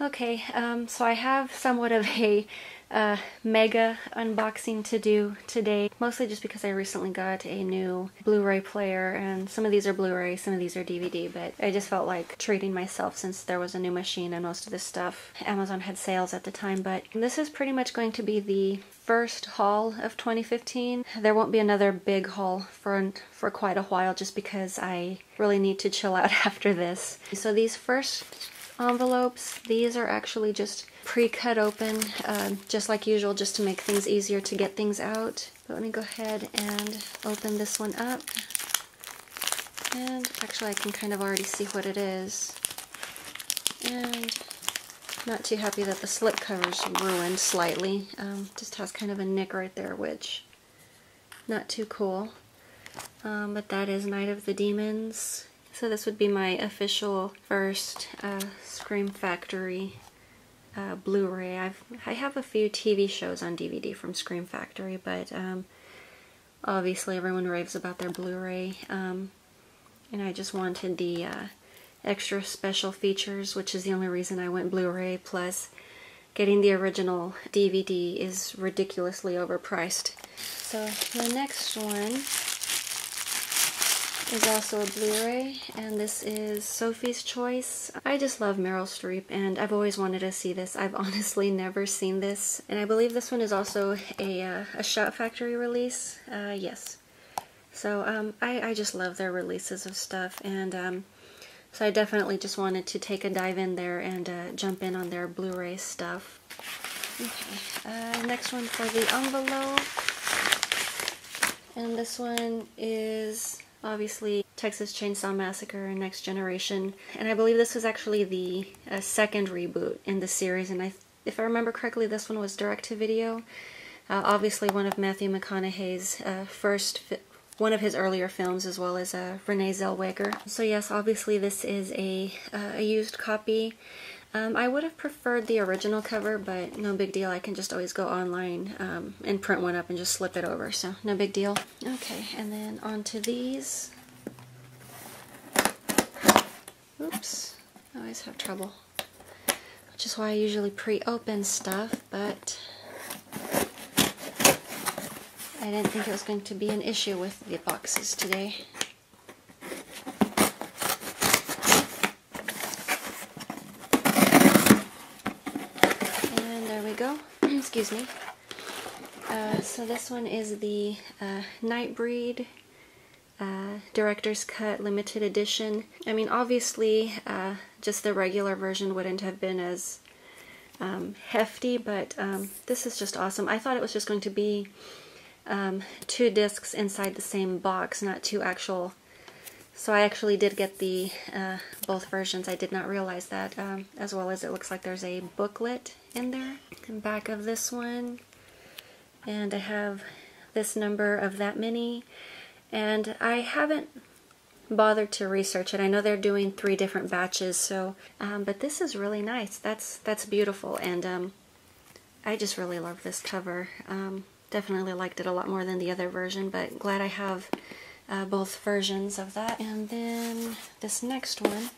Okay, so I have somewhat of a mega unboxing to do today, mostly just because I recently got a new Blu-ray player, and some of these are Blu-ray, some of these are DVD, but I just felt like treating myself since there was a new machine and most of this stuff. Amazon had sales at the time, but this is pretty much going to be the first haul of 2015. There won't be another big haul for quite a while just because I really need to chill out after this. So these first envelopes, these are actually just pre-cut open, just like usual, just to make things easier to get things out. But let me go ahead and open this one up. And actually I can kind of already see what it is. And not too happy that the slip cover's ruined slightly. Just has kind of a nick right there, which not too cool. But that is Night of the Demons. So this would be my official first Scream Factory Blu-ray. I have a few TV shows on DVD from Scream Factory, but obviously everyone raves about their Blu-ray, and I just wanted the extra special features, which is the only reason I went Blu-ray, plus getting the original DVD is ridiculously overpriced. So the next one is also a Blu-ray, and this is Sophie's Choice. I just love Meryl Streep, and I've always wanted to see this. I've honestly never seen this, and I believe this one is also a Shout Factory release. Yes. So I just love their releases of stuff, and so I definitely just wanted to take a dive in there and jump in on their Blu-ray stuff. Okay, next one for the envelope, and this one is obviously Texas Chainsaw Massacre and Next Generation, and I believe this was actually the second reboot in the series, and if I remember correctly, this one was direct-to-video. Obviously one of Matthew McConaughey's one of his earlier films, as well as Renee Zellweger. So yes, obviously this is a used copy. I would have preferred the original cover, but no big deal. I can just always go online and print one up and just slip it over, so no big deal. Okay, and then on to these. Oops, I always have trouble, which is why I usually pre-open stuff, but I didn't think it was going to be an issue with the boxes today. Go. Excuse me. So this one is the Nightbreed Director's Cut Limited Edition. I mean, obviously, just the regular version wouldn't have been as hefty, but this is just awesome. I thought it was just going to be 2 discs inside the same box, not 2 actual. So I actually did get the both versions. I did not realize that, as well as it looks like there's a booklet in there. And back of this one, and I have this number of That Many, and I haven't bothered to research it. I know they're doing 3 different batches, so but this is really nice. That's beautiful, and I just really love this cover. Definitely liked it a lot more than the other version, but glad I have both versions of that. And then this next one,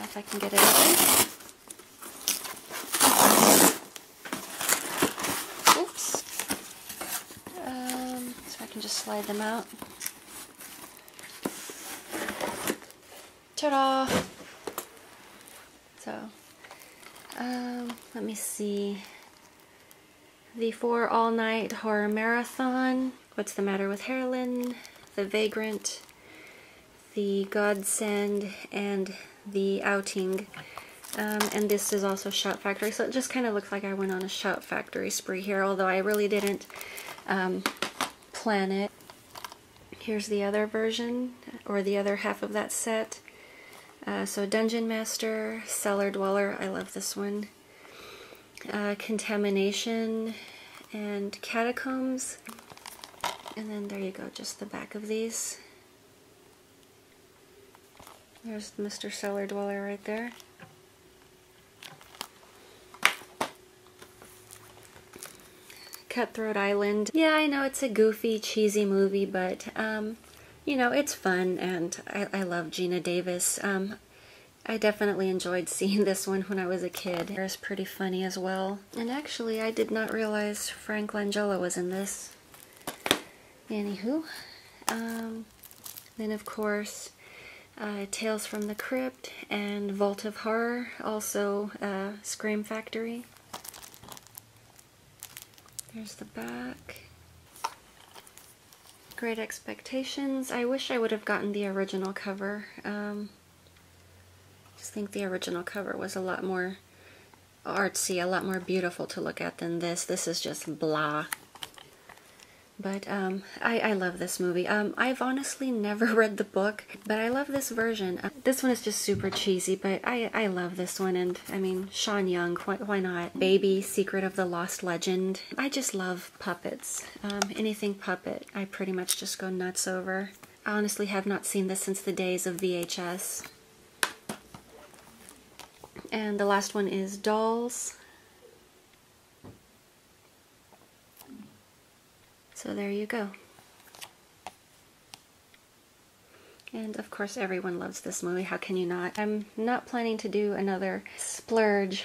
if I can get it open. Oops. So I can just slide them out. Ta-da! So, let me see. The 4 All-Night Horror Marathon, What's the Matter with Heroin, The Vagrant, The Godsend, and The Outing. And this is also Shout Factory, so it just kind of looks like I went on a Shout Factory spree here, although I really didn't plan it. Here's the other version, or the other half of that set. So Dungeon Master, Cellar Dweller, I love this one. Contamination, and Catacombs. And then there you go, just the back of these. There's Mr. Cellar Dweller right there. Cutthroat Island. Yeah, I know it's a goofy, cheesy movie, but you know, it's fun, and I love Gina Davis. I definitely enjoyed seeing this one when I was a kid. It was pretty funny as well. And actually, I did not realize Frank Langella was in this. Anywho. Then, of course, Tales from the Crypt and Vault of Horror, also Scream Factory. There's the back. Great Expectations. I wish I would have gotten the original cover. Just think the original cover was a lot more artsy, a lot more beautiful to look at than this. This is just blah. But I love this movie. I've honestly never read the book, but I love this version. This one is just super cheesy, but I love this one. And I mean, Sean Young, why not? Baby, Secret of the Lost Legend. I just love puppets. Anything puppet, I pretty much just go nuts over. I honestly have not seen this since the days of VHS. And the last one is Dolls. So there you go. And of course everyone loves this movie, how can you not? I'm not planning to do another splurge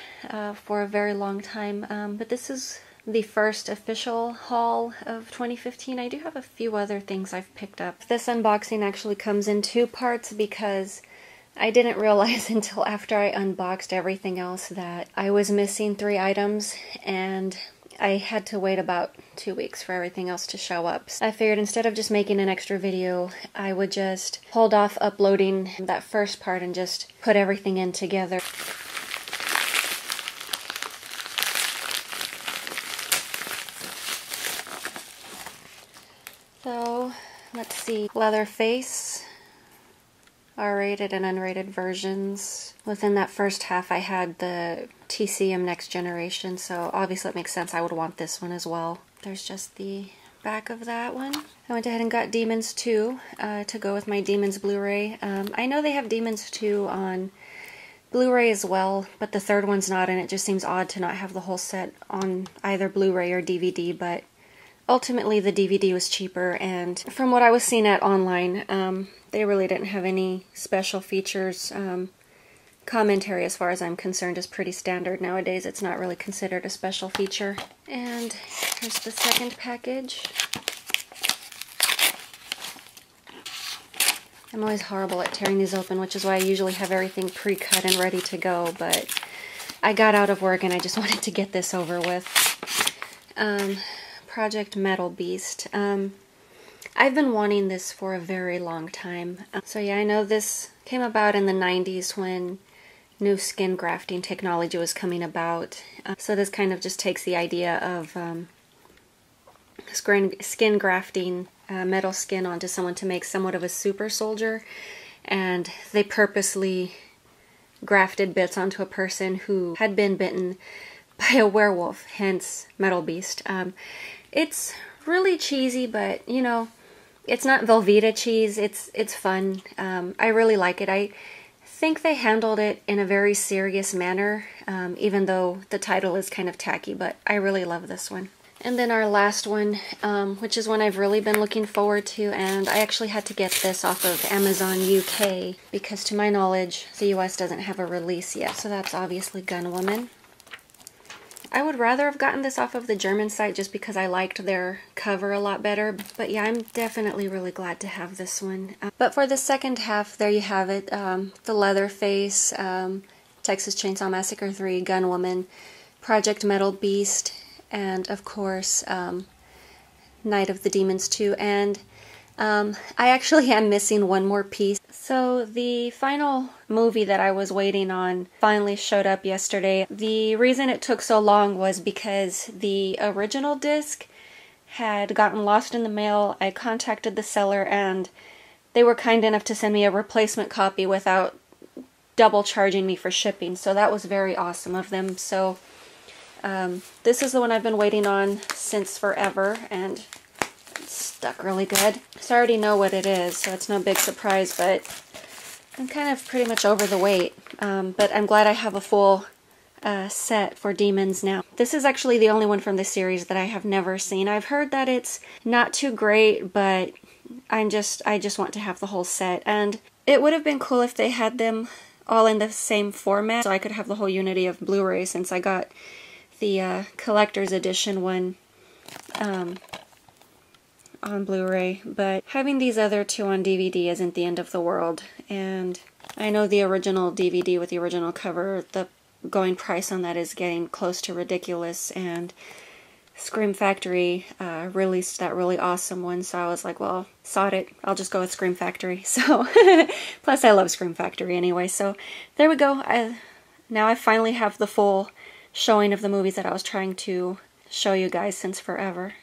for a very long time, but this is the first official haul of 2015. I do have a few other things I've picked up. This unboxing actually comes in 2 parts because I didn't realize until after I unboxed everything else that I was missing 3 items, and I had to wait about 2 weeks for everything else to show up. So I figured instead of just making an extra video, I would just hold off uploading that first part and just put everything in together. So, let's see. Leatherface. R-rated and unrated versions. Within that first half I had the TCM Next Generation, so obviously it makes sense I would want this one as well. There's just the back of that one. I went ahead and got Demons 2 to go with my Demons Blu-ray. I know they have Demons 2 on Blu-ray as well, but the third one's not, and it just seems odd to not have the whole set on either Blu-ray or DVD, but ultimately the DVD was cheaper, and from what I was seeing at online, they really didn't have any special features. Commentary, as far as I'm concerned, is pretty standard nowadays. It's not really considered a special feature. And here's the second package. I'm always horrible at tearing these open, which is why I usually have everything pre-cut and ready to go, but I got out of work and I just wanted to get this over with. Project Metal Beast. I've been wanting this for a very long time. So yeah, I know this came about in the 90s when new skin grafting technology was coming about. So this kind of just takes the idea of skin grafting metal skin onto someone to make somewhat of a super soldier, and they purposely grafted bits onto a person who had been bitten by a werewolf, hence Metal Beast. It's really cheesy, but you know, it's not Velveeta cheese. It's fun. I really like it. I think they handled it in a very serious manner, even though the title is kind of tacky, but I really love this one. And then our last one, which is one I've really been looking forward to, and I actually had to get this off of Amazon UK, because to my knowledge, the US doesn't have a release yet, so that's obviously Gun Woman. I would rather have gotten this off of the German site just because I liked their cover a lot better, but yeah, I'm definitely really glad to have this one. But for the second half, there you have it. The Leatherface, Texas Chainsaw Massacre 3, Gun Woman, Project Metal Beast, and of course, Night of the Demons 2, and I actually am missing one more piece. So the final movie that I was waiting on finally showed up yesterday. The reason it took so long was because the original disc had gotten lost in the mail. I contacted the seller and they were kind enough to send me a replacement copy without double charging me for shipping, so that was very awesome of them. So this is the one I've been waiting on since forever, and stuck really good. So I already know what it is, so it's no big surprise, but I'm kind of pretty much over the wait. But I'm glad I have a full set for Demons now. This is actually the only one from the series that I have never seen. I've heard that it's not too great, but I just want to have the whole set. And it would have been cool if they had them all in the same format, so I could have the whole unity of Blu-ray, since I got the collector's edition one on Blu-ray. But having these other two on DVD isn't the end of the world. And I know the original DVD with the original cover, the going price on that is getting close to ridiculous, and Scream Factory released that really awesome one, so I was like, well, sod it, I'll just go with Scream Factory. So, plus I love Scream Factory anyway, so there we go. Now I finally have the full showing of the movies that I was trying to show you guys since forever.